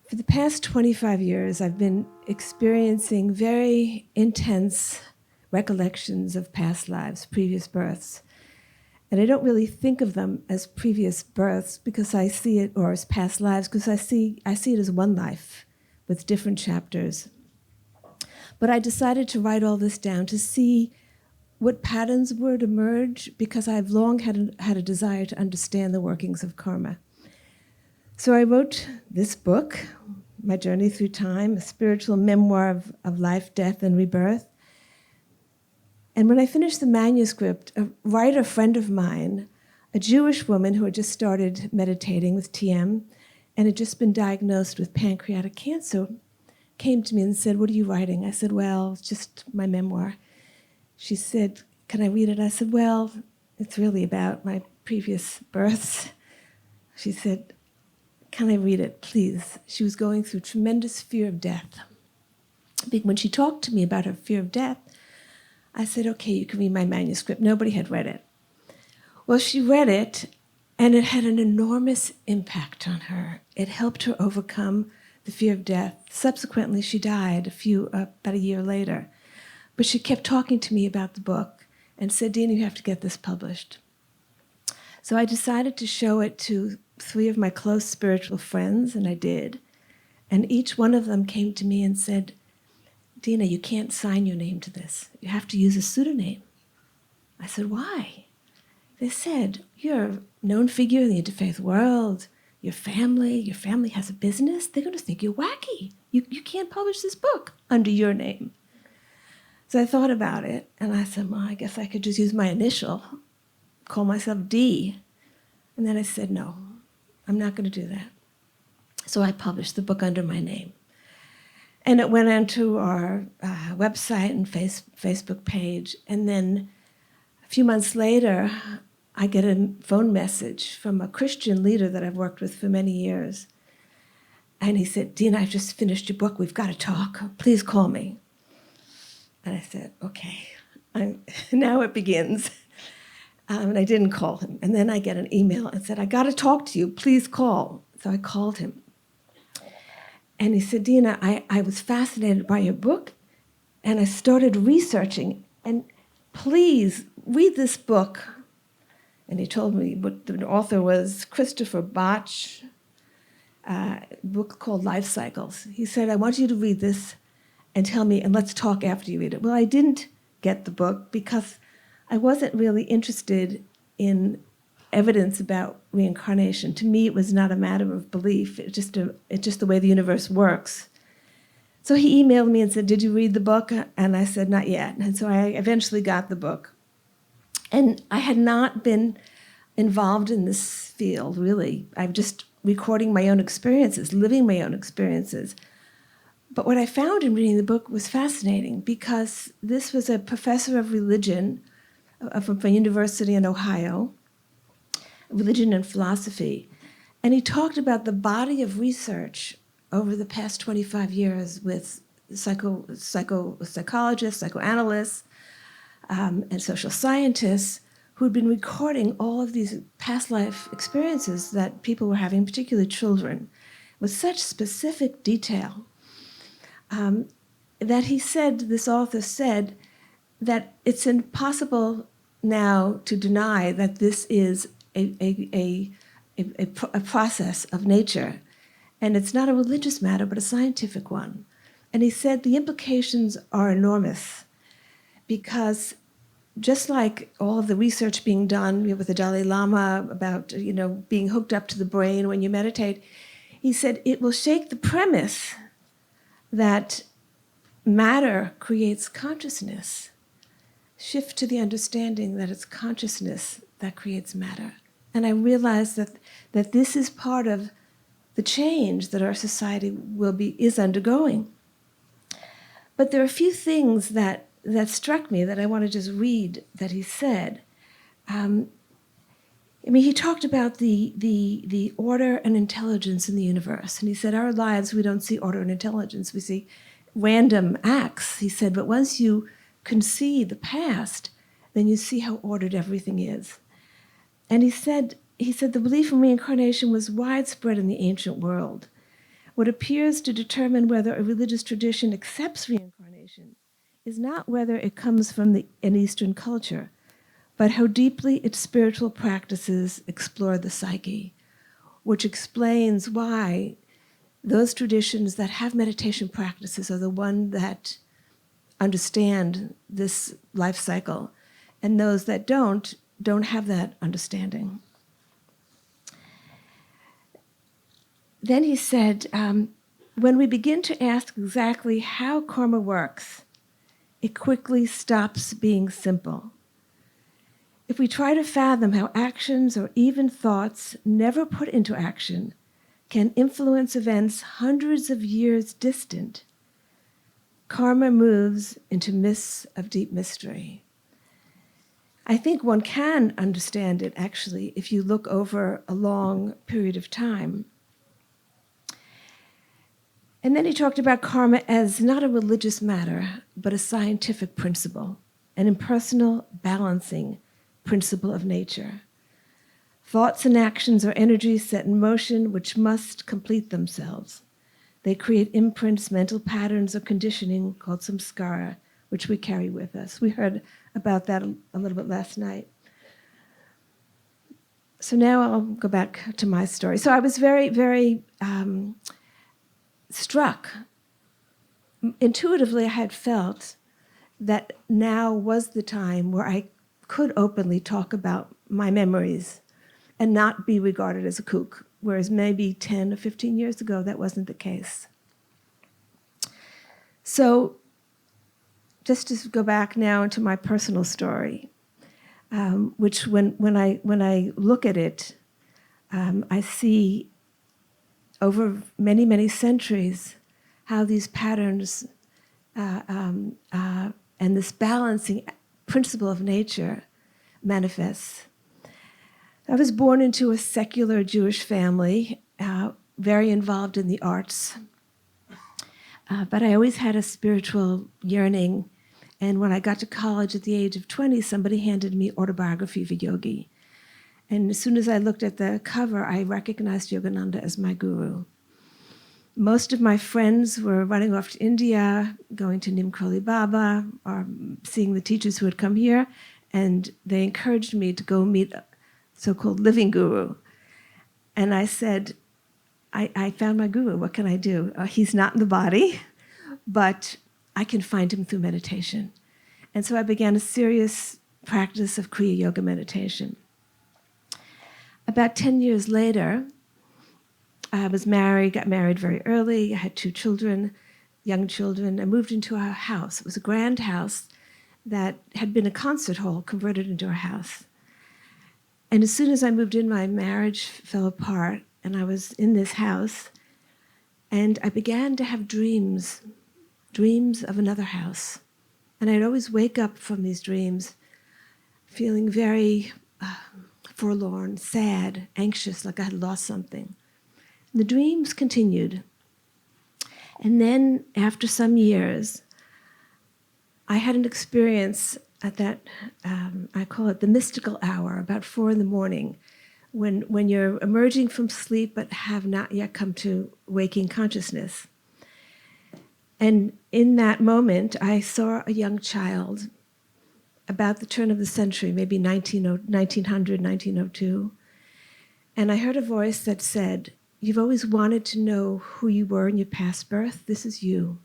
For the past 25 years, I've been experiencing very intense recollections of past lives, previous births. And I don't really think of them as previous births because I see it, or as past lives, because I see it as one life with different chapters. But I decided to write all this down to see what patterns would emerge, because I've long had a desire to understand the workings of karma. So I wrote this book, My Journey Through Time, a spiritual memoir of life, death, and rebirth. And when I finished the manuscript, a writer friend of mine, a Jewish woman who had just started meditating with TM and had just been diagnosed with pancreatic cancer, came to me and said, "What are you writing?" I said, "Well, it's just my memoir." She said, "Can I read it?" I said, "Well, it's really about my previous births." She said, "Can I read it, please?" She was going through tremendous fear of death. When she talked to me about her fear of death, I said, "Okay, you can read my manuscript." Nobody had read it. Well, she read it, and it had an enormous impact on her. It helped her overcome the fear of death. Subsequently, she died about a year later. But she kept talking to me about the book and said, "Dena, you have to get this published." So I decided to show it to 3 of my close spiritual friends, and I did. And each one of them came to me and said, "Dena, you can't sign your name to this. You have to use a pseudonym." I said, "Why?" They said, "You're a known figure in the interfaith world. Your family has a business. They're going to think you're wacky. You can't publish this book under your name." So I thought about it, and I said, "Well, I guess I could just use my initial, call myself D." And then I said, "No, I'm not going to do that." So I published the book under my name. And it went onto our website and Facebook page. And then a few months later, I get a phone message from a Christian leader that I've worked with for many years. And he said, "Dena, I've just finished your book. We've got to talk. Please call me." And I said, "Okay." Now it begins. And I didn't call him. And then I get an email and said, "I got to talk to you. Please call." So I called him. And he said, "Dena, I was fascinated by your book, and I started researching. And please read this book." And he told me what the author was, Christopher Bach, a book called Life Cycles. He said, "I want you to read this and tell me, and let's talk after you read it." Well, I didn't get the book because I wasn't really interested in evidence about reincarnation. To me, it was not a matter of belief. It's just the way the universe works. So he emailed me and said, "Did you read the book?" And I said, "Not yet." And so I eventually got the book. And I had not been involved in this field, really. I'm just recording my own experiences, living my own experiences. But what I found in reading the book was fascinating, because this was a professor of religion from a university in Ohio, religion and philosophy. And he talked about the body of research over the past 25 years with psychologists, psychoanalysts, and social scientists who had been recording all of these past life experiences that people were having, particularly children, with such specific detail. That he said, this author said, that it's impossible now to deny that this is a process of nature. And it's not a religious matter, but a scientific one. And he said the implications are enormous, because just like all of the research being done with the Dalai Lama about being hooked up to the brain when you meditate, he said it will shake the premise that matter creates consciousness. Shift to the understanding that it's consciousness that creates matter. And I realized that this is part of the change that our society is undergoing. But there are a few things that struck me that I want to just read that he said. He talked about the order and intelligence in the universe. And he said, our lives, we don't see order and intelligence. We see random acts. He said, but once you can see the past, then you see how ordered everything is. And he said the belief in reincarnation was widespread in the ancient world. What appears to determine whether a religious tradition accepts reincarnation is not whether it comes from an Eastern culture, but how deeply its spiritual practices explore the psyche, which explains why those traditions that have meditation practices are the ones that understand this life cycle, and those that don't have that understanding. Then he said, when we begin to ask exactly how karma works, it quickly stops being simple. If we try to fathom how actions or even thoughts never put into action can influence events hundreds of years distant, karma moves into mists of deep mystery. I think one can understand it, actually, if you look over a long period of time. And then he talked about karma as not a religious matter, but a scientific principle, an impersonal balancing principle of nature. Thoughts and actions are energies set in motion which must complete themselves. They create imprints, mental patterns, or conditioning called samskara, which we carry with us. We heard about that a little bit last night. So now I'll go back to my story. So I was very, very struck. Intuitively, I had felt that now was the time where I could openly talk about my memories and not be regarded as a kook, whereas maybe 10 or 15 years ago, that wasn't the case. So just to go back now into my personal story, which when I look at it, I see over many, many centuries how these patterns and this balancing principle of nature manifests. I was born into a secular Jewish family, very involved in the arts, but I always had a spiritual yearning. And when I got to college at the age of 20, somebody handed me Autobiography of a Yogi. And as soon as I looked at the cover, I recognized Yogananda as my guru. Most of my friends were running off to India, going to Nimkroli Baba, or seeing the teachers who had come here, and they encouraged me to go meet a so-called living guru. And I said, I found my guru, what can I do? He's not in the body, but I can find him through meditation. And so I began a serious practice of Kriya Yoga meditation. About 10 years later, I was married, got married very early. I had 2 children, young children. I moved into a house. It was a grand house that had been a concert hall converted into a house. And as soon as I moved in, my marriage fell apart, and I was in this house, and I began to have dreams of another house. And I'd always wake up from these dreams feeling very forlorn, sad, anxious, like I had lost something. The dreams continued. And then after some years, I had an experience at that, I call it the mystical hour, about 4 a.m, when you're emerging from sleep but have not yet come to waking consciousness. And in that moment, I saw a young child about the turn of the century, maybe 1900, 1902. And I heard a voice that said, "You've always wanted to know who you were in your past birth. This is you."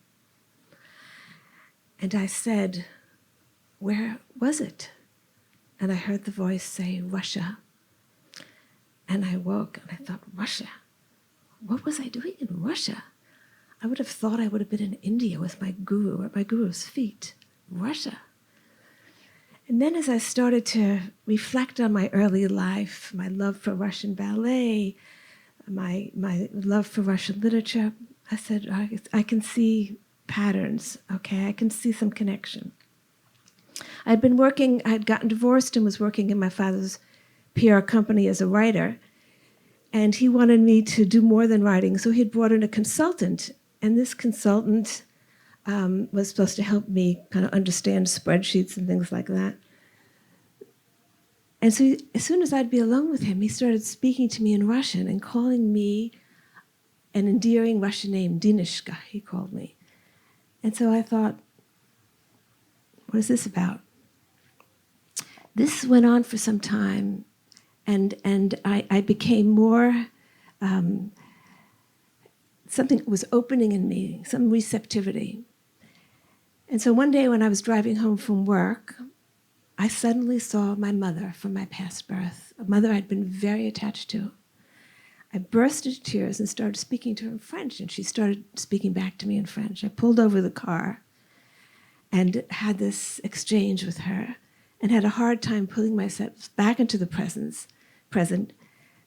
And I said, "Where was it?" And I heard the voice say, "Russia." And I woke and I thought, Russia? What was I doing in Russia? I would have thought I would have been in India with my guru, at my guru's feet. Russia. And then as I started to reflect on my early life, my love for Russian ballet, my love for Russian literature, I said, I can see patterns, okay? I can see some connection. I had gotten divorced and was working in my father's PR company as a writer, and he wanted me to do more than writing, so he had brought in a consultant, and this consultant was supposed to help me kind of understand spreadsheets and things like that. And so as soon as I'd be alone with him, he started speaking to me in Russian and calling me an endearing Russian name, Denishka, he called me. And so I thought, what is this about? This went on for some time, and I became more, something was opening in me, some receptivity. And so one day when I was driving home from work, I suddenly saw my mother from my past birth, a mother I'd been very attached to. I burst into tears and started speaking to her in French, and she started speaking back to me in French. I pulled over the car and had this exchange with her and had a hard time pulling myself back into the present.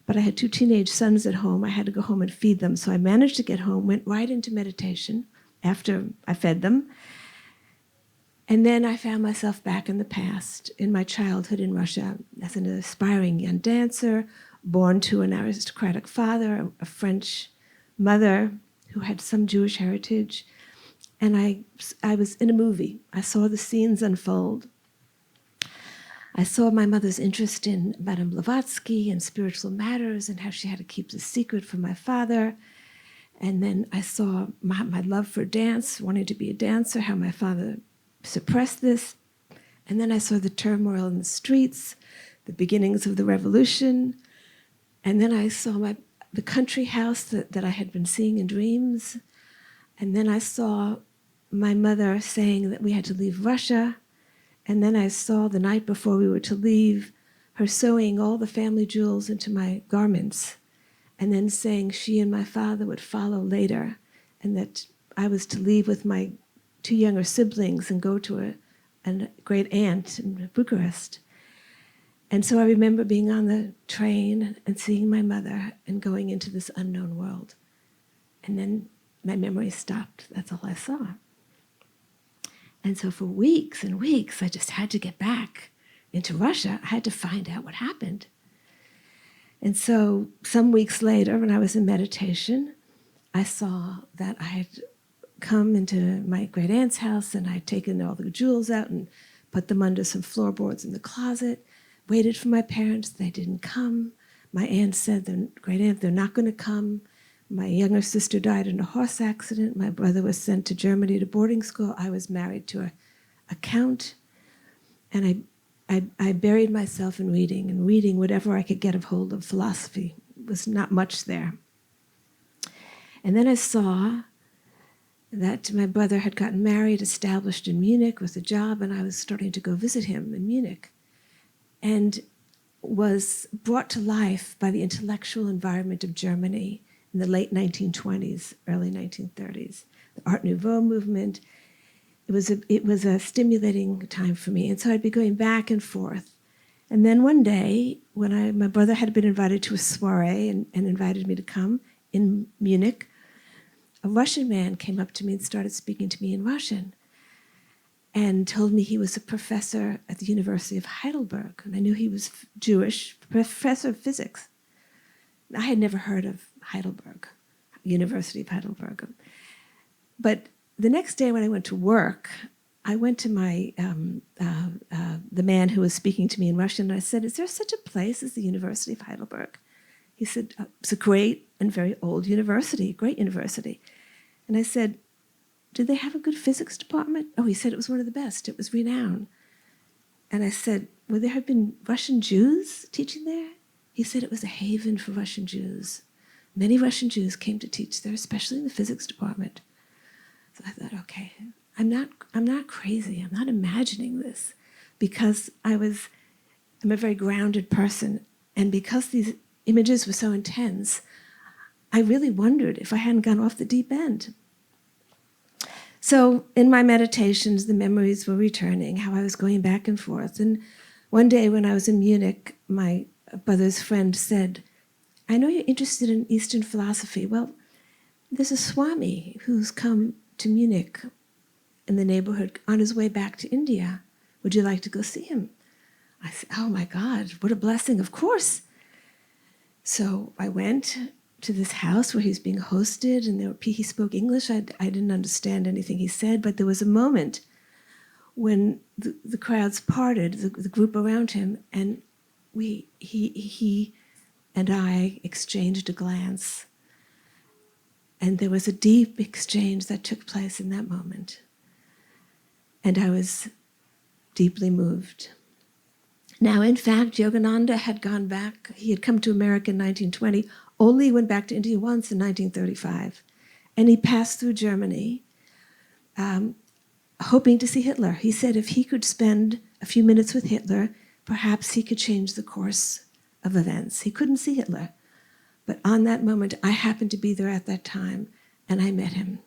But I had 2 teenage sons at home. I had to go home and feed them. So I managed to get home, went right into meditation after I fed them. And then I found myself back in the past, in my childhood in Russia, as an aspiring young dancer, born to an aristocratic father, a French mother who had some Jewish heritage. And I was in a movie. I saw the scenes unfold. I saw my mother's interest in Madame Blavatsky and spiritual matters and how she had to keep the secret from my father. And then I saw my love for dance, wanting to be a dancer, how my father suppressed this. And then I saw the turmoil in the streets, the beginnings of the revolution. And then I saw the country house that I had been seeing in dreams. And then I saw my mother saying that we had to leave Russia. And then I saw the night before we were to leave her sewing all the family jewels into my garments and then saying she and my father would follow later and that I was to leave with my 2 younger siblings and go to a great aunt in Bucharest. And so I remember being on the train and seeing my mother and going into this unknown world. And then my memory stopped. That's all I saw. And so for weeks and weeks, I just had to get back into Russia. I had to find out what happened. And so some weeks later, when I was in meditation, I saw that I had come into my great aunt's house and I'd taken all the jewels out and put them under some floorboards in the closet, waited for my parents. They didn't come. My aunt said, great aunt, they're not going to come. My younger sister died in a horse accident. My brother was sent to Germany to boarding school. I was married to a count. And I buried myself in reading whatever I could get a hold of philosophy. It was not much there. And then I saw that my brother had gotten married, established in Munich with a job, and I was starting to go visit him in Munich. And was brought to life by the intellectual environment of Germany in the late 1920s, early 1930s, the Art Nouveau movement. It was a stimulating time for me, and so I'd be going back and forth. And then one day, when my brother had been invited to a soiree and invited me to come in Munich, a Russian man came up to me and started speaking to me in Russian and told me he was a professor at the University of Heidelberg, and I knew he was Jewish, professor of physics. I had never heard of Heidelberg, University of Heidelberg. But the next day when I went to work, I went to my the man who was speaking to me in Russian, and I said, is there such a place as the University of Heidelberg? He said, it's a great and very old university, great university. And I said, do they have a good physics department? Oh, he said it was one of the best. It was renowned. And I said, would there have been Russian Jews teaching there? He said it was a haven for Russian Jews. Many Russian Jews came to teach there, especially in the physics department. So I thought, okay, I'm not crazy. I'm not imagining this, because I'm a very grounded person, and because these images were so intense, I really wondered if I hadn't gone off the deep end. So in my meditations, the memories were returning, how I was going back and forth. And one day when I was in Munich, my brother's friend said, I know you're interested in Eastern philosophy. Well, there's a Swami who's come to Munich in the neighborhood on his way back to India. Would you like to go see him? I said, oh my God, what a blessing, of course. So I went to this house where he was being hosted, and he spoke English. I didn't understand anything he said, but there was a moment when the crowds parted, the group around him, and he and I exchanged a glance. And there was a deep exchange that took place in that moment. And I was deeply moved. Now, in fact, Yogananda had gone back. He had come to America in 1920, only went back to India once in 1935. And he passed through Germany, hoping to see Hitler. He said if he could spend a few minutes with Hitler, perhaps he could change the course of events. He couldn't see Hitler. But on that moment, I happened to be there at that time, and I met him,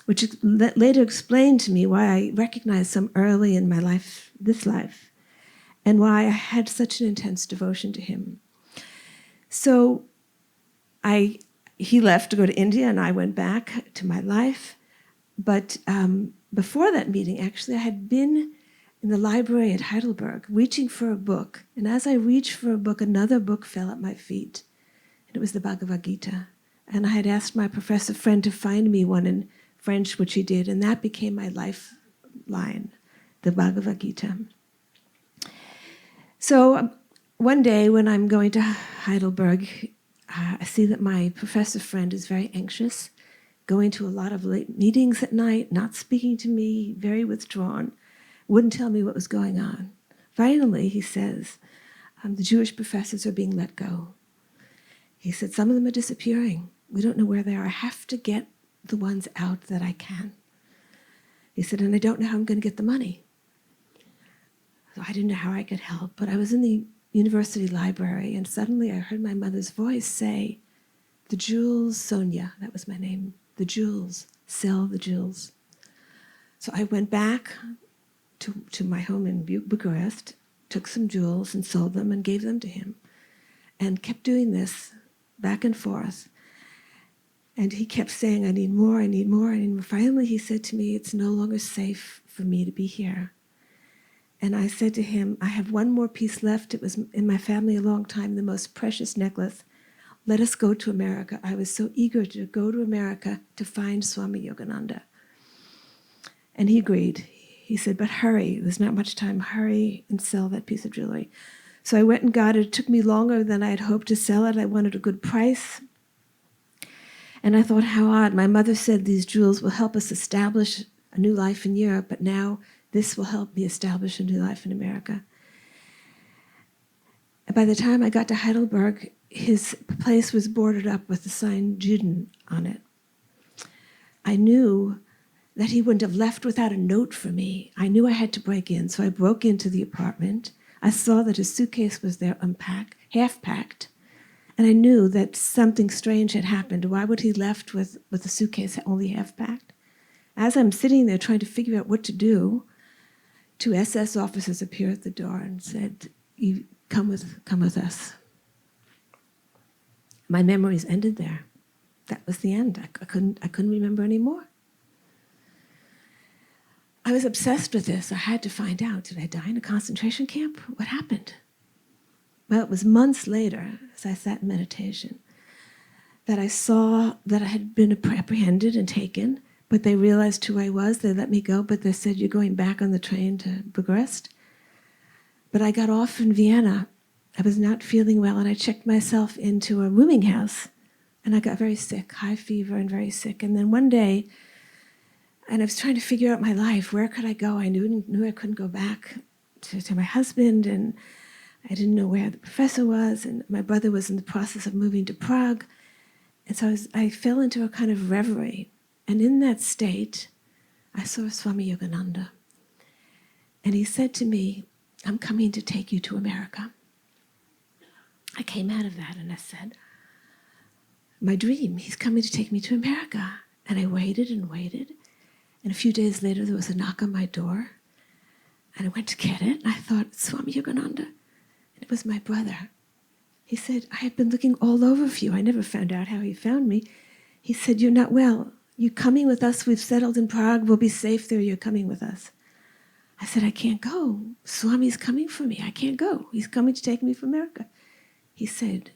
which later explained to me why I recognized him early in my life, this life, and why I had such an intense devotion to him. So he left to go to India, and I went back to my life. But before that meeting, actually, I had been in the library at Heidelberg, reaching for a book. And as I reached for a book, another book fell at my feet. And it was the Bhagavad Gita. And I had asked my professor friend to find me one in French, which he did. And that became my lifeline, the Bhagavad Gita. So one day when I'm going to Heidelberg, I see that my professor friend is very anxious, going to a lot of late meetings at night, not speaking to me, very withdrawn, wouldn't tell me what was going on. Finally, he says, the Jewish professors are being let go. He said, some of them are disappearing. We don't know where they are. I have to get the ones out that I can. He said, and I don't know how I'm going to get the money. So I didn't know how I could help, but I was in the university library, and suddenly I heard my mother's voice say, the jewels, Sonia, that was my name, the jewels, sell the jewels. So I went back to my home in Bucharest, took some jewels and sold them and gave them to him, and kept doing this back and forth. And he kept saying, I need more, I need more. And finally he said to me, it's no longer safe for me to be here. And I said to him, I have one more piece left. It was in my family a long time, the most precious necklace. Let us go to America. I was so eager to go to America to find Swami Yogananda. And he agreed. He said, but hurry, there's not much time, hurry and sell that piece of jewelry. So I went and got it. It took me longer than I had hoped to sell it. I wanted a good price. And I thought, how odd. My mother said these jewels will help us establish a new life in Europe, but now this will help me establish a new life in America. And by the time I got to Heidelberg, his place was boarded up with the sign Juden on it. I knew that he wouldn't have left without a note for me. I knew I had to break in, so I broke into the apartment. I saw that his suitcase was there unpacked, half-packed, and I knew that something strange had happened. Why would he left with the suitcase only half-packed? As I'm sitting there trying to figure out what to do, 2 SS officers appeared at the door and said, "You come with us." My memories ended there. That was the end. I couldn't remember anymore. I was obsessed with this. I had to find out, did I die in a concentration camp? What happened? Well, it was months later, as I sat in meditation, that I saw that I had been apprehended and taken, but they realized who I was. They let me go, but they said, you're going back on the train to Bucharest. But I got off in Vienna. I was not feeling well, and I checked myself into a rooming house, and I got very sick, high fever and very sick. And then one day, and I was trying to figure out my life. Where could I go? I knew I couldn't go back to my husband, and I didn't know where the professor was, and my brother was in the process of moving to Prague. And so I fell into a kind of reverie. And in that state, I saw Swami Yogananda. And he said to me, I'm coming to take you to America. I came out of that and I said, my dream, he's coming to take me to America. And I waited and waited. And a few days later, there was a knock on my door. And I went to get it. And I thought, Swami Yogananda. And it was my brother. He said, I have been looking all over for you. I never found out how he found me. He said, you're not well. You're coming with us. We've settled in Prague. We'll be safe there. You're coming with us. I said, I can't go. Swami's coming for me. I can't go. He's coming to take me to America. He said,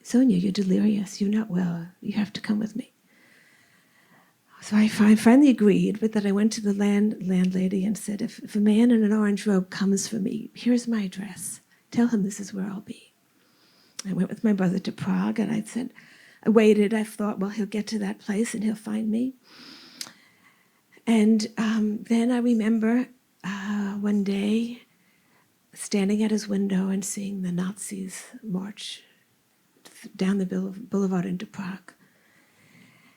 Sonia, you're delirious. You're not well. You have to come with me. So I finally agreed, but then I went to the landlady and said, if a man in an orange robe comes for me, here's my address. Tell him this is where I'll be. I went with my brother to Prague, and I said, I waited. I thought, well, he'll get to that place and he'll find me. And then I remember one day standing at his window and seeing the Nazis march down the boulevard into Prague.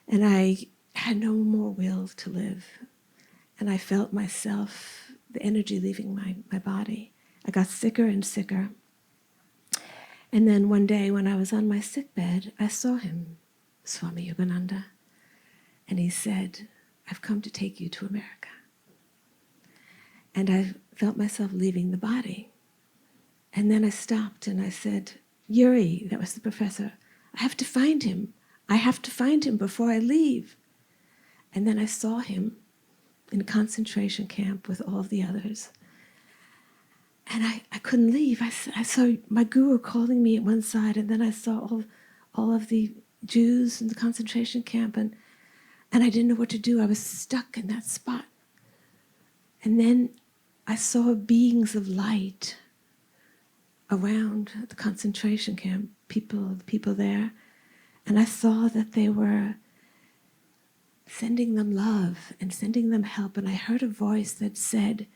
And I had no more will to live. And I felt myself, the energy leaving my body. I got sicker and sicker. And then one day when I was on my sickbed, I saw him, Swami Yogananda. And he said, I've come to take you to America. And I felt myself leaving the body. And then I stopped and I said, Yuri, that was the professor, I have to find him. I have to find him before I leave. And then I saw him in a concentration camp with all of the others. And I couldn't leave. I saw my guru calling me at one side, and then I saw all of the Jews in the concentration camp, and I didn't know what to do. I was stuck in that spot. And then I saw beings of light around the concentration camp, people there, and I saw that they were sending them love and sending them help, and I heard a voice that said,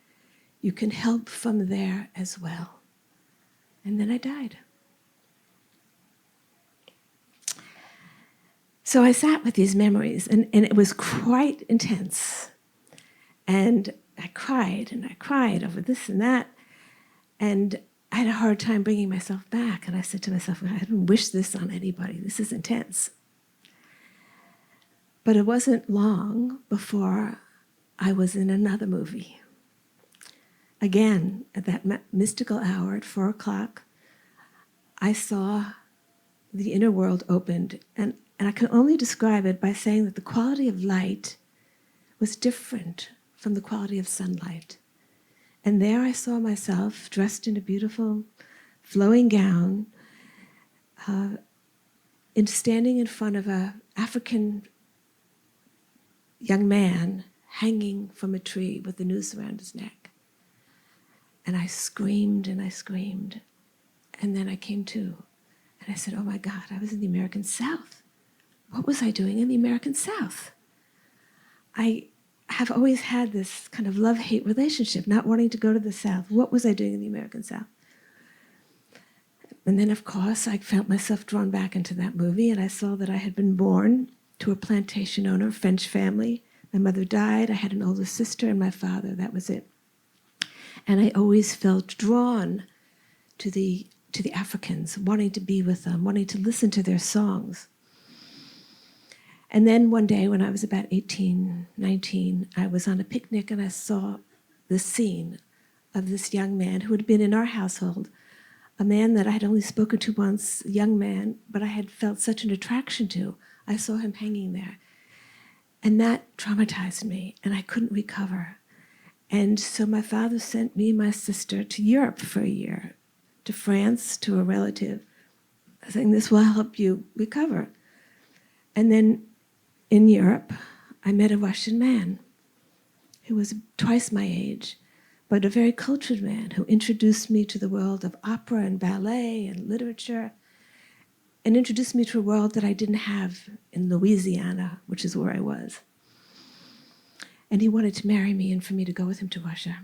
you can help from there as well. And then I died. So I sat with these memories, and it was quite intense. And I cried over this and that, and I had a hard time bringing myself back, and I said to myself, I don't wish this on anybody. This is intense. But it wasn't long before I was in another movie. Again, at that mystical hour at 4 o'clock, I saw the inner world opened, and I can only describe it by saying that the quality of light was different from the quality of sunlight. And there I saw myself dressed in a beautiful flowing gown, standing in front of an African young man hanging from a tree with the noose around his neck. And I screamed and I screamed. And then I came to. And I said, oh my God, I was in the American South. What was I doing in the American South? I have always had this kind of love-hate relationship, not wanting to go to the South. What was I doing in the American South? And then, of course, I felt myself drawn back into that movie, and I saw that I had been born to a plantation owner, French family. My mother died. I had an older sister and my father. That was it. And I always felt drawn to the Africans, wanting to be with them, wanting to listen to their songs. And then one day when I was about 18, 19, I was on a picnic and I saw the scene of this young man who had been in our household, a man that I had only spoken to once, a young man, but I had felt such an attraction to. I saw him hanging there. And that traumatized me, and I couldn't recover. And so my father sent me and my sister to Europe for a year, to France, to a relative, saying, this will help you recover. And then in Europe, I met a Russian man who was twice my age, but a very cultured man who introduced me to the world of opera and ballet and literature, and introduced me to a world that I didn't have in Louisiana, which is where I was. And he wanted to marry me and for me to go with him to Russia.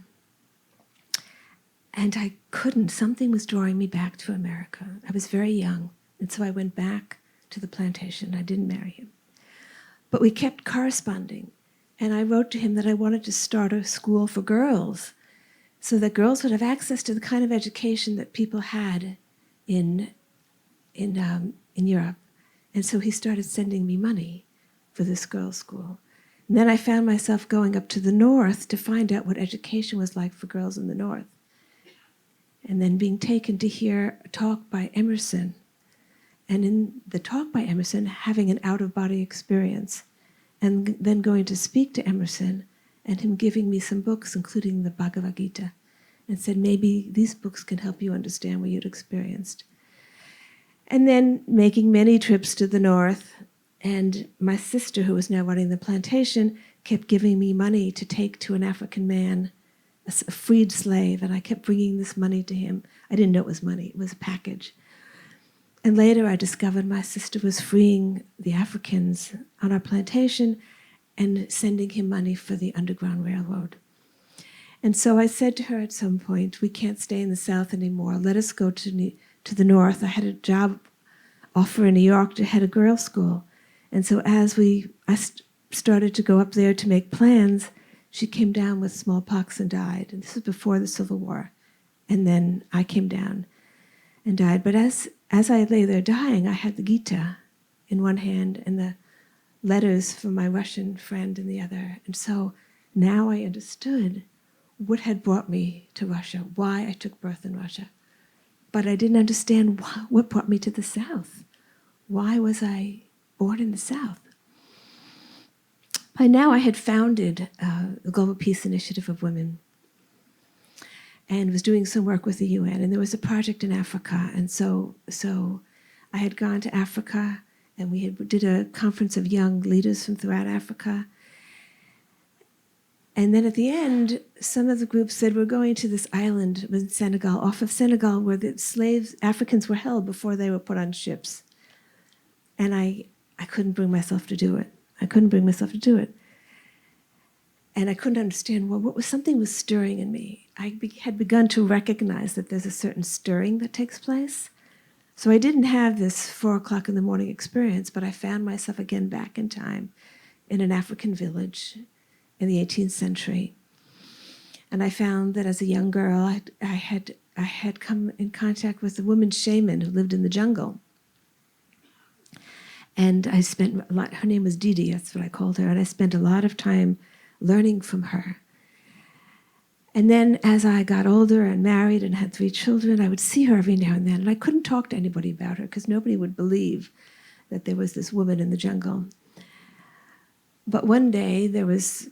And I couldn't. Something was drawing me back to America. I was very young, and so I went back to the plantation. I didn't marry him. But we kept corresponding, and I wrote to him that I wanted to start a school for girls so that girls would have access to the kind of education that people had in Europe. And so he started sending me money for this girls' school. And then I found myself going up to the north to find out what education was like for girls in the north. And then being taken to hear a talk by Emerson. And in the talk by Emerson, having an out-of-body experience. And then going to speak to Emerson and him giving me some books, including the Bhagavad Gita, and said, maybe these books can help you understand what you'd experienced. And then making many trips to the north, and my sister, who was now running the plantation, kept giving me money to take to an African man, a freed slave, and I kept bringing this money to him. I didn't know it was money, it was a package. And later I discovered my sister was freeing the Africans on our plantation and sending him money for the Underground Railroad. And so I said to her at some point, we can't stay in the South anymore. Let us go to the North. I had a job offer in New York to head a girls' school. And so as I started to go up there to make plans, she came down with smallpox and died. And this was before the Civil War. And then I came down and died. But as I lay there dying, I had the Gita in one hand and the letters from my Russian friend in the other. And so now I understood what had brought me to Russia, why I took birth in Russia. But I didn't understand what brought me to the South. Why was I born in the South? By now I had founded the Global Peace Initiative of Women and was doing some work with the UN. And there was a project in Africa. And so I had gone to Africa, and we did a conference of young leaders from throughout Africa. And then at the end, some of the groups said, we're going to this island in Senegal, off of Senegal, where the Africans were held before they were put on ships. And I couldn't bring myself to do it. And I couldn't understand, something was stirring in me. I had begun to recognize that there's a certain stirring that takes place. So I didn't have this 4 o'clock in the morning experience, but I found myself again back in time in an African village in the 18th century. And I found that as a young girl, I had come in contact with a woman shaman who lived in the jungle. And I spent a lot, her name was Didi, that's what I called her, and I spent a lot of time learning from her. And then as I got older and married and had 3 children, I would see her every now and then, and I couldn't talk to anybody about her because nobody would believe that there was this woman in the jungle. But one day there was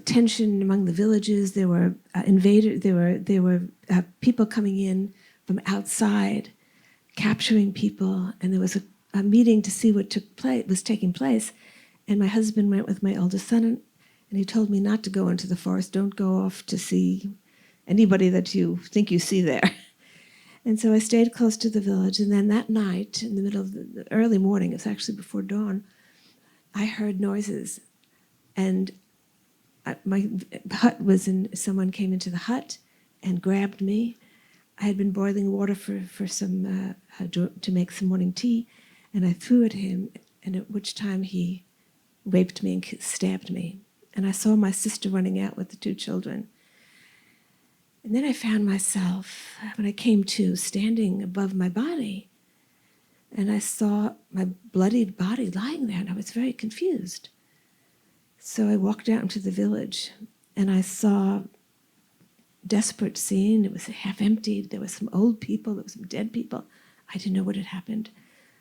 tension among the villages. There were There were people coming in from outside, capturing people, and there was a meeting to see what was taking place. And my husband went with my eldest son, and he told me not to go into the forest. Don't go off to see anybody that you think you see there. And so I stayed close to the village. And then that night, in the middle of the early morning, it was actually before dawn, I heard noises. And my hut was in, someone came into the hut and grabbed me. I had been boiling water for some, to make some morning tea, and I threw at him, and at which time he raped me and stabbed me. And I saw my sister running out with the 2 children. And then I found myself, when I came to, standing above my body, and I saw my bloodied body lying there, and I was very confused. So I walked out into the village, and I saw a desperate scene. It was half emptied. There were some old people. There were some dead people. I didn't know what had happened.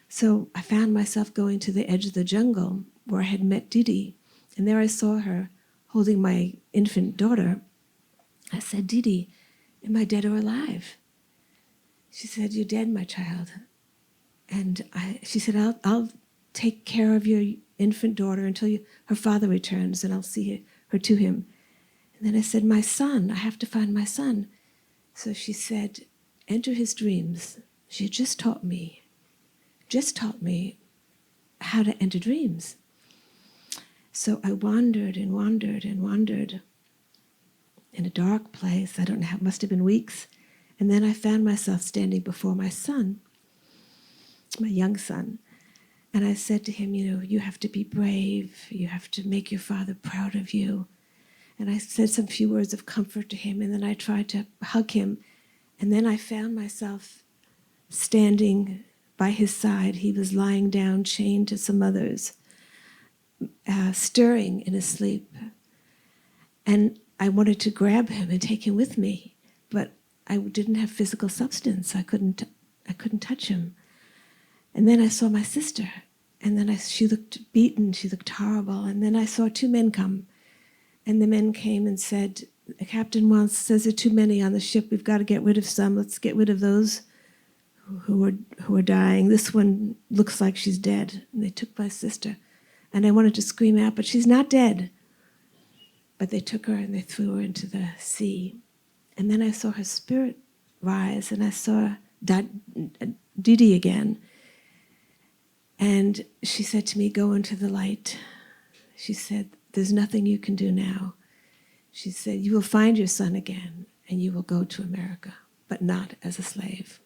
So I found myself going to the edge of the jungle where I had met Didi, and there I saw her holding my infant daughter. I said, Didi, am I dead or alive? She said, you're dead, my child. And she said, I'll take care of your infant daughter until her father returns, and I'll see her to him. And then I said, my son, I have to find my son. So she said, enter his dreams. She had just taught me how to enter dreams. So I wandered and wandered and wandered in a dark place. I don't know, it must have been weeks. And then I found myself standing before my son, my young son. And I said to him, you have to be brave. You have to make your father proud of you. And I said some few words of comfort to him, and then I tried to hug him. And then I found myself standing by his side. He was lying down, chained to some others, stirring in his sleep. And I wanted to grab him and take him with me, but I didn't have physical substance. I couldn't touch him. And then I saw my sister, and then she looked beaten, she looked horrible. And then I saw 2 men come, and the men came and said, the captain says there are too many on the ship, we've got to get rid of some, let's get rid of those who are dying. This one looks like she's dead. And they took my sister. And I wanted to scream out, but she's not dead. But they took her and they threw her into the sea. And then I saw her spirit rise, and I saw Didi again. And she said to me, go into the light. She said, there's nothing you can do now. She said, you will find your son again and you will go to America, but not as a slave.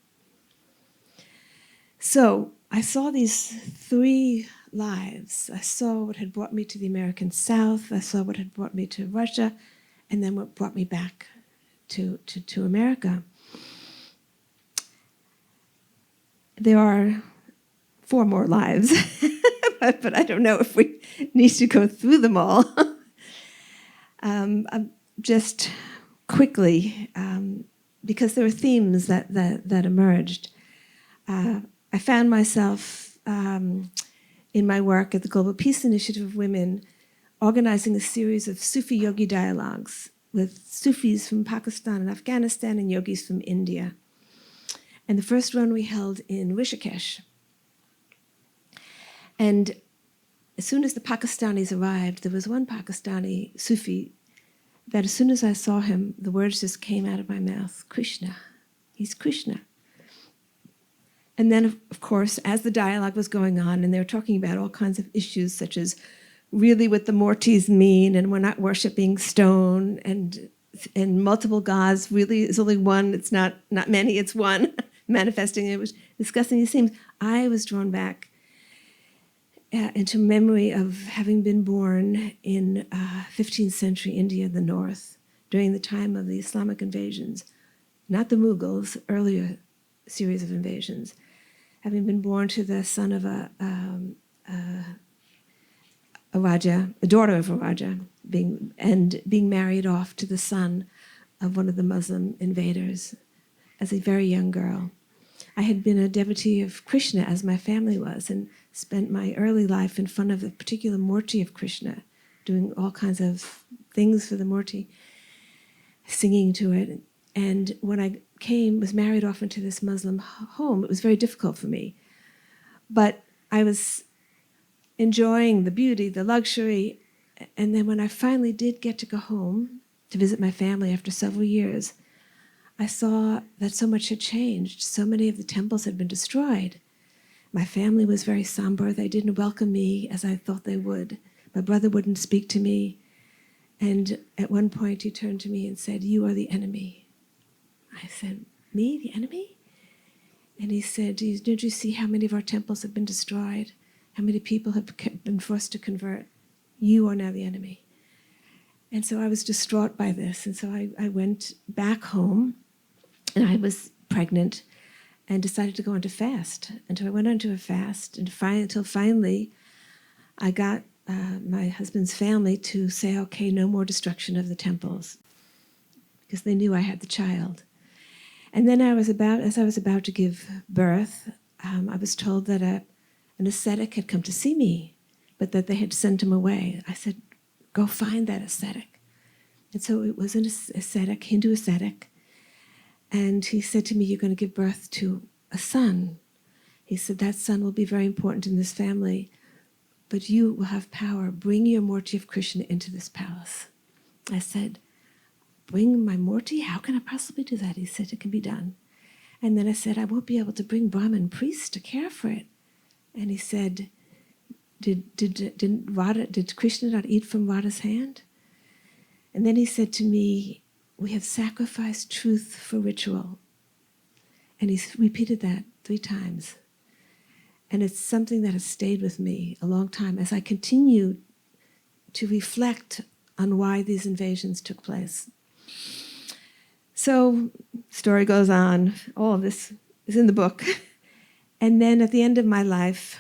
So I saw these three lives. I saw what had brought me to the American South. I saw what had brought me to Russia, and then what brought me back to America. There are 4 more lives, but I don't know if we need to go through them all. Just quickly, because there were themes that emerged. I found myself in my work at the Global Peace Initiative of Women organizing a series of Sufi yogi dialogues with Sufis from Pakistan and Afghanistan and yogis from India. And the first one we held in Rishikesh. And as soon as the Pakistanis arrived, there was one Pakistani Sufi that as soon as I saw him, the words just came out of my mouth, Krishna. He's Krishna. And then, of course, as the dialogue was going on, and they were talking about all kinds of issues, such as really what the Murtis mean, and we're not worshiping stone, and multiple gods, really is only one, it's not many, it's one, manifesting. It was discussing these themes. I was drawn back into memory of having been born in 15th century India, the north, during the time of the Islamic invasions, not the Mughals, earlier series of invasions, having been born to the son of a Raja, a daughter of a Raja, being married off to the son of one of the Muslim invaders as a very young girl. I had been a devotee of Krishna, as my family was, and spent my early life in front of a particular Murti of Krishna, doing all kinds of things for the Murti, singing to it. And when I was married off into this Muslim home, it was very difficult for me. But I was enjoying the beauty, the luxury. And then when I finally did get to go home to visit my family after several years, I saw that so much had changed. So many of the temples had been destroyed. My family was very somber. They didn't welcome me as I thought they would. My brother wouldn't speak to me. And at one point he turned to me and said, "You are the enemy." I said, "Me, the enemy?" And he said, "Did you see how many of our temples have been destroyed? How many people have been forced to convert? You are now the enemy." And so I was distraught by this. And so I went back home, and I was pregnant and decided to go into fast. And so I went into a fast until finally I got my husband's family to say, okay, no more destruction of the temples, because they knew I had the child. And then as I was about to give birth, I was told that an ascetic had come to see me, but that they had sent him away. I said, "Go find that ascetic." And so it was an ascetic, Hindu ascetic, and he said to me, "You're going to give birth to a son." He said, "That son will be very important in this family, but you will have power. Bring your Murti of Krishna into this palace." I said, "Bring my Murti? How can I possibly do that?" He said, "It can be done." And then I said, "I won't be able to bring Brahmin priests to care for it." And he said, Did Krishna not eat from Radha's hand? And then he said to me, "We have sacrificed truth for ritual." And he repeated that 3 times. And it's something that has stayed with me a long time as I continue to reflect on why these invasions took place. So, story goes on. All of this is in the book. And then at the end of my life,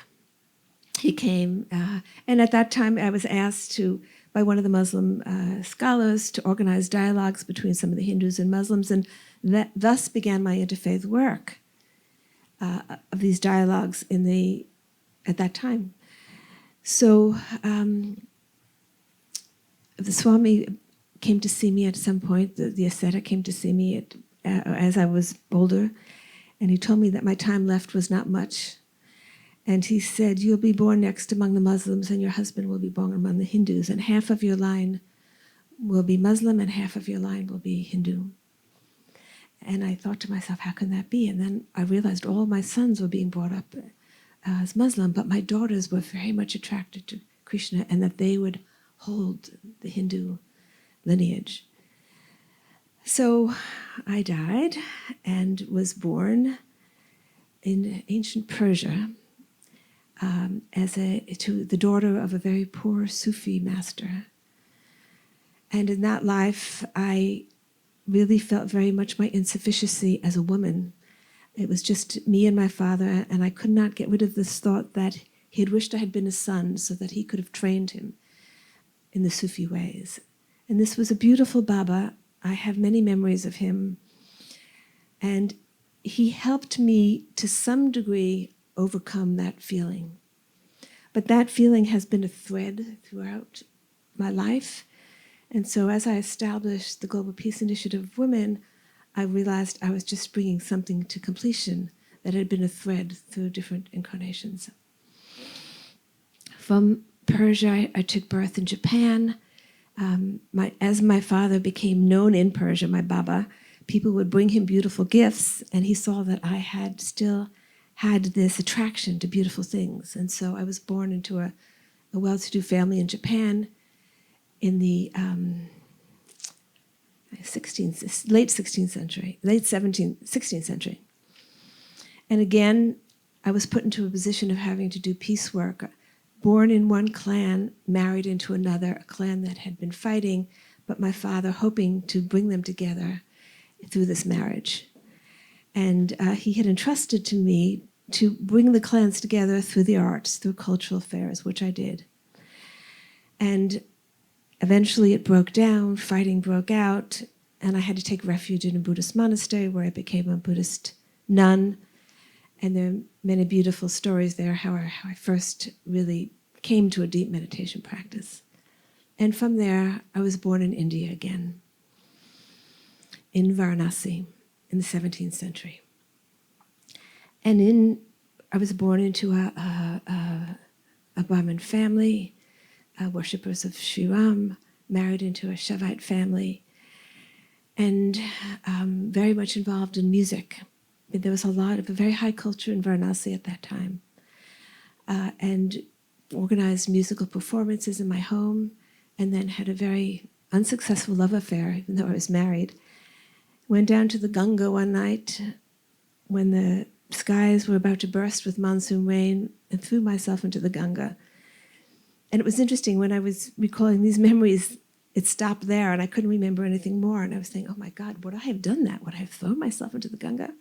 he came, and at that time I was asked by one of the Muslim scholars to organize dialogues between some of the Hindus and Muslims, and thus began my interfaith work of these dialogues at that time. So the Swami came to see me at some point, the ascetic came to see me as I was older, and he told me that my time left was not much. And he said, "You'll be born next among the Muslims, and your husband will be born among the Hindus, and half of your line will be Muslim, and half of your line will be Hindu." And I thought to myself, how can that be? And then I realized all of my sons were being brought up as Muslim, but my daughters were very much attracted to Krishna, and that they would hold the Hindu lineage. So I died and was born in ancient Persia to the daughter of a very poor Sufi master. And in that life, I really felt very much my insufficiency as a woman. It was just me and my father, and I could not get rid of this thought that he had wished I had been a son so that he could have trained him in the Sufi ways. And this was a beautiful Baba. I have many memories of him. And he helped me to some degree overcome that feeling. But that feeling has been a thread throughout my life. And so as I established the Global Peace Initiative of Women, I realized I was just bringing something to completion that had been a thread through different incarnations. From Persia, I took birth in Japan. As my father became known in Persia, my Baba, people would bring him beautiful gifts, and he saw that I had still had this attraction to beautiful things. And so I was born into a well-to-do family in Japan in the late 16th century, late 16th century. And again, I was put into a position of having to do peace work. Born in one clan, married into another, a clan that had been fighting, but my father hoping to bring them together through this marriage. And he had entrusted to me to bring the clans together through the arts, through cultural affairs, which I did. And eventually it broke down, fighting broke out, and I had to take refuge in a Buddhist monastery where I became a Buddhist nun. And there are many beautiful stories there, how I first really came to a deep meditation practice. And from there, I was born in India again, in Varanasi, in the 17th century. And I was born into a Brahmin family, worshippers of Sri Ram, married into a Shaivite family, and very much involved in music. There was a very high culture in Varanasi at that time, and organized musical performances in my home, and then had a very unsuccessful love affair, even though I was married. Went down to the Ganga one night when the skies were about to burst with monsoon rain, and threw myself into the Ganga. And it was interesting, when I was recalling these memories, it stopped there, and I couldn't remember anything more. And I was thinking, oh my God, would I have done that? Would I have thrown myself into the Ganga?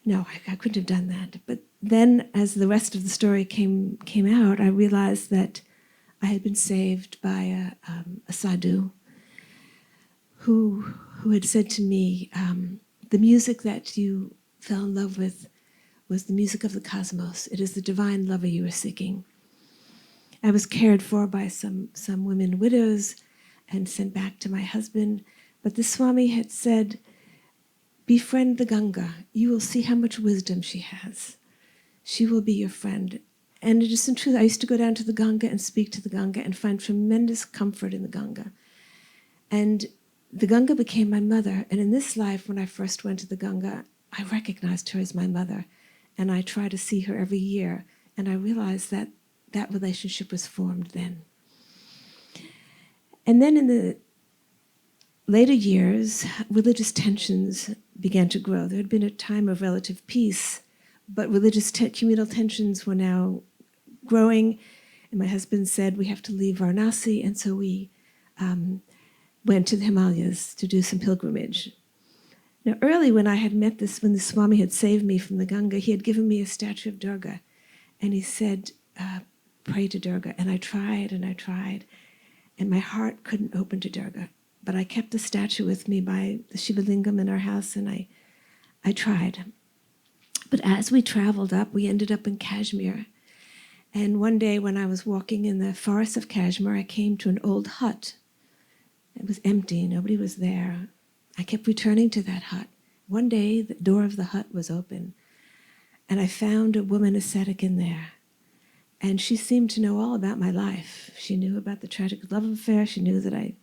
No, I couldn't have done that. But then, as the rest of the story came out, I realized that I had been saved by a sadhu who had said to me, the music that you fell in love with was the music of the cosmos. It is the divine lover you are seeking. I was cared for by some women widows and sent back to my husband. But the Swami had said, befriend the Ganga. You will see how much wisdom she has. She will be your friend. And it is in truth, I used to go down to the Ganga and speak to the Ganga and find tremendous comfort in the Ganga. And the Ganga became my mother. And in this life, when I first went to the Ganga, I recognized her as my mother. And I try to see her every year. And I realized that that relationship was formed then. And then in the later years, religious tensions began to grow. There had been a time of relative peace, but religious communal tensions were now growing. And my husband said, we have to leave Varanasi. And so we went to the Himalayas to do some pilgrimage. Now, early when I had met when the Swami had saved me from the Ganga, he had given me a statue of Durga. And he said, pray to Durga. And I tried, and my heart couldn't open to Durga. But I kept the statue with me by the Shiva Lingam in our house, and I tried. But as we traveled up, we ended up in Kashmir. And one day when I was walking in the forest of Kashmir, I came to an old hut. It was empty, nobody was there. I kept returning to that hut. One day, the door of the hut was open, and I found a woman ascetic in there. And she seemed to know all about my life. She knew about the tragic love affair. She knew that I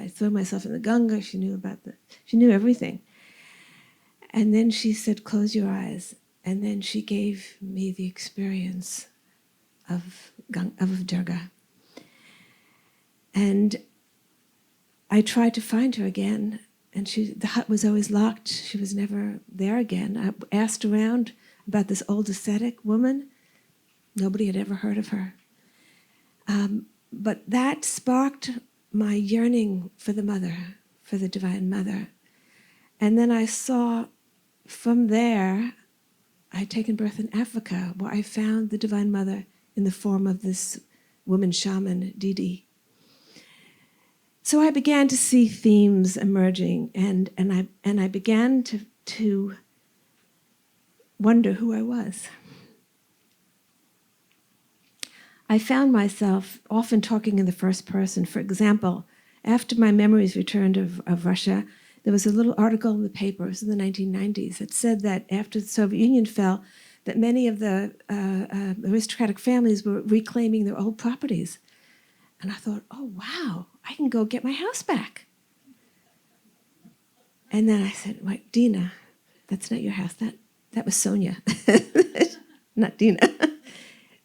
threw myself in the Ganga. She knew everything. And then she said, close your eyes. And then she gave me the experience of Durga. And I tried to find her again, and the hut was always locked. She was never there again. I asked around about this old ascetic woman. Nobody had ever heard of her. But that sparked my yearning for the Mother, for the Divine Mother. And then I saw from there, I had taken birth in Africa, where I found the Divine Mother in the form of this woman shaman, Didi. So I began to see themes emerging, and I began to wonder who I was. I found myself often talking in the first person. For example, after my memories returned of Russia, there was a little article in the papers in the 1990s that said that after the Soviet Union fell, that many of the aristocratic families were reclaiming their old properties. And I thought, oh, wow, I can go get my house back. And then I said, wait, Dena, that's not your house. That was Sonia, not Dena.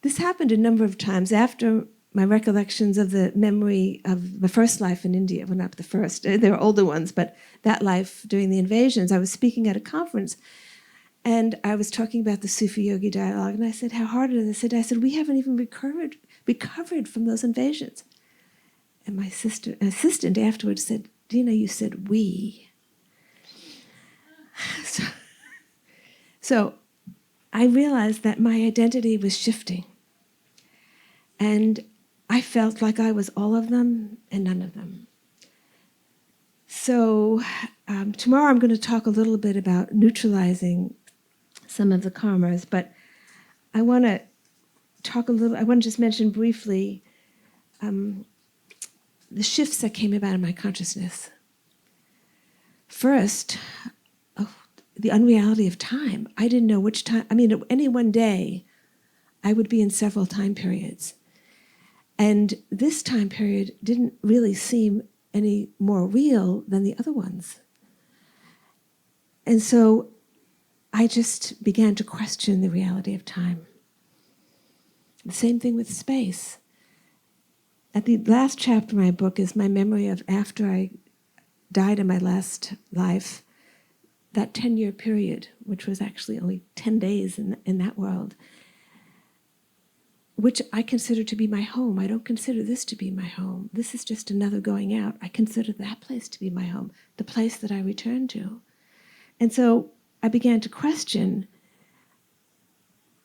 This happened a number of times after my recollections of the memory of my first life in India. Well, not the first, there were older ones, but that life during the invasions. I was speaking at a conference, and I was talking about the Sufi yogi dialogue, and I said, how hard it is. I said, we haven't even recovered from those invasions. And my assistant afterwards said, Dena, you said we. So I realized that my identity was shifting. And I felt like I was all of them and none of them. So tomorrow I'm going to talk a little bit about neutralizing some of the karmas, but I want to just mention briefly the shifts that came about in my consciousness. First, the unreality of time. I didn't know which time. At any one day, I would be in several time periods. And this time period didn't really seem any more real than the other ones. And so I just began to question the reality of time. The same thing with space. At the last chapter of my book is my memory of after I died in my last life, that 10-year period, which was actually only 10 days in that world, which I consider to be my home. I don't consider this to be my home. This is just another going out. I consider that place to be my home, the place that I return to. And so I began to question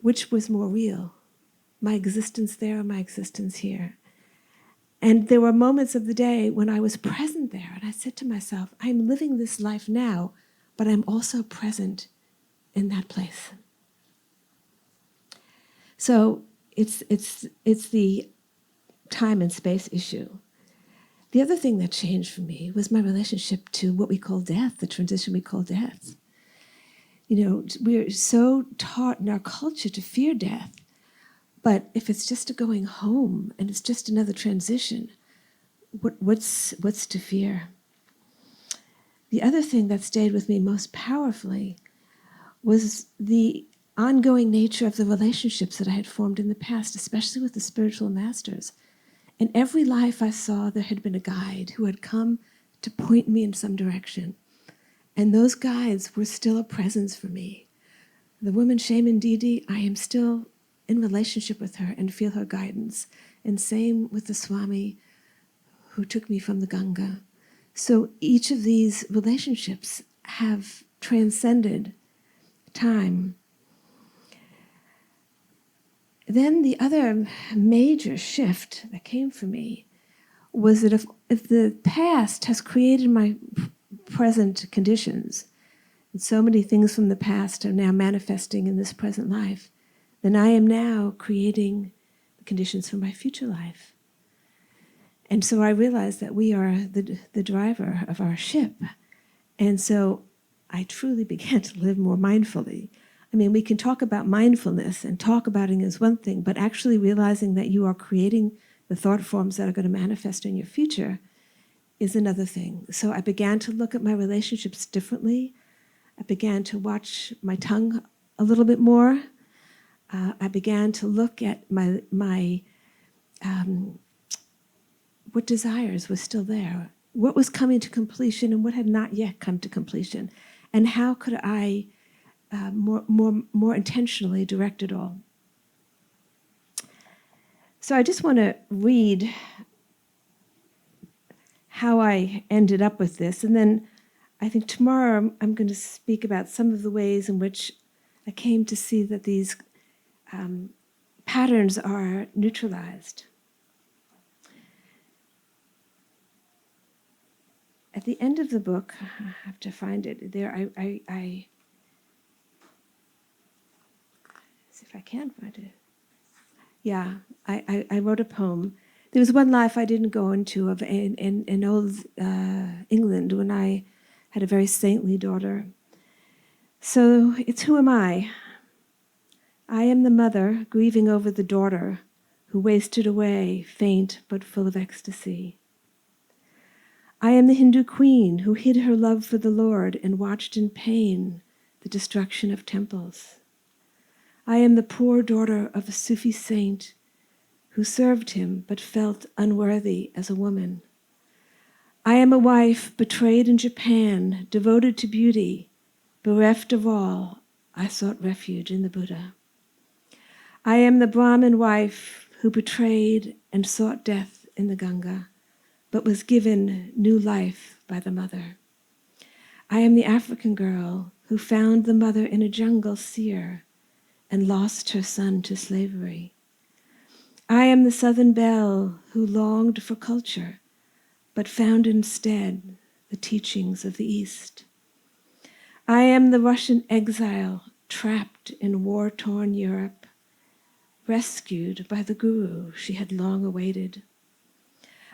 which was more real, my existence there or my existence here. And there were moments of the day when I was present there, and I said to myself, I'm living this life now, but I'm also present in that place. So it's the time and space issue. The other thing that changed for me was my relationship to what we call death, the transition we call death. We're so taught in our culture to fear death, but if it's just a going home and it's just another transition, what's to fear? The other thing that stayed with me most powerfully was the ongoing nature of the relationships that I had formed in the past, especially with the spiritual masters. In every life I saw there had been a guide who had come to point me in some direction. And those guides were still a presence for me. The woman shaman Didi, I am still in relationship with her and feel her guidance. And same with the Swami who took me from the Ganga. So each of these relationships have transcended time. Then the other major shift that came for me was that if the past has created my present conditions, and so many things from the past are now manifesting in this present life, then I am now creating the conditions for my future life. And so I realized that we are the driver of our ship. And so I truly began to live more mindfully. We can talk about mindfulness and talk about it as one thing, but actually realizing that you are creating the thought forms that are going to manifest in your future is another thing. So I began to look at my relationships differently. I began to watch my tongue a little bit more. I began to look at my what desires was still there, what was coming to completion and what had not yet come to completion, and how could I more intentionally direct it all. So I just want to read how I ended up with this, and then I think tomorrow I'm going to speak about some of the ways in which I came to see that these patterns are neutralized. At the end of the book, I have to find it. There, I see if I can find it. Yeah, I wrote a poem. There was one life I didn't go into of in old England when I had a very saintly daughter. So it's who am I? I am the mother grieving over the daughter who wasted away, faint but full of ecstasy. I am the Hindu queen who hid her love for the Lord and watched in pain the destruction of temples. I am the poor daughter of a Sufi saint who served him but felt unworthy as a woman. I am a wife betrayed in Japan, devoted to beauty, bereft of all. I sought refuge in the Buddha. I am the Brahmin wife who betrayed and sought death in the Ganga, but was given new life by the mother. I am the African girl who found the mother in a jungle seer and lost her son to slavery. I am the Southern belle who longed for culture, but found instead the teachings of the East. I am the Russian exile trapped in war-torn Europe, rescued by the guru she had long awaited.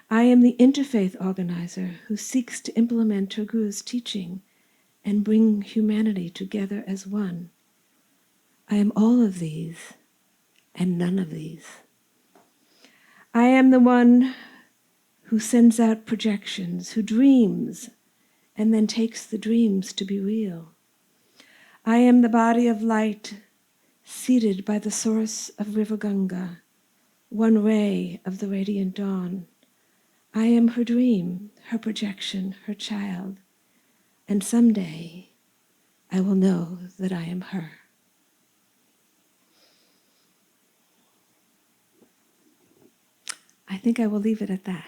I am the interfaith organizer who seeks to implement her guru's teaching and bring humanity together as one. I am all of these and none of these. I am the one who sends out projections, who dreams and then takes the dreams to be real. I am the body of light seated by the source of River Ganga, one ray of the radiant dawn. I am her dream, her projection, her child, and someday I will know that I am her. I think I will leave it at that.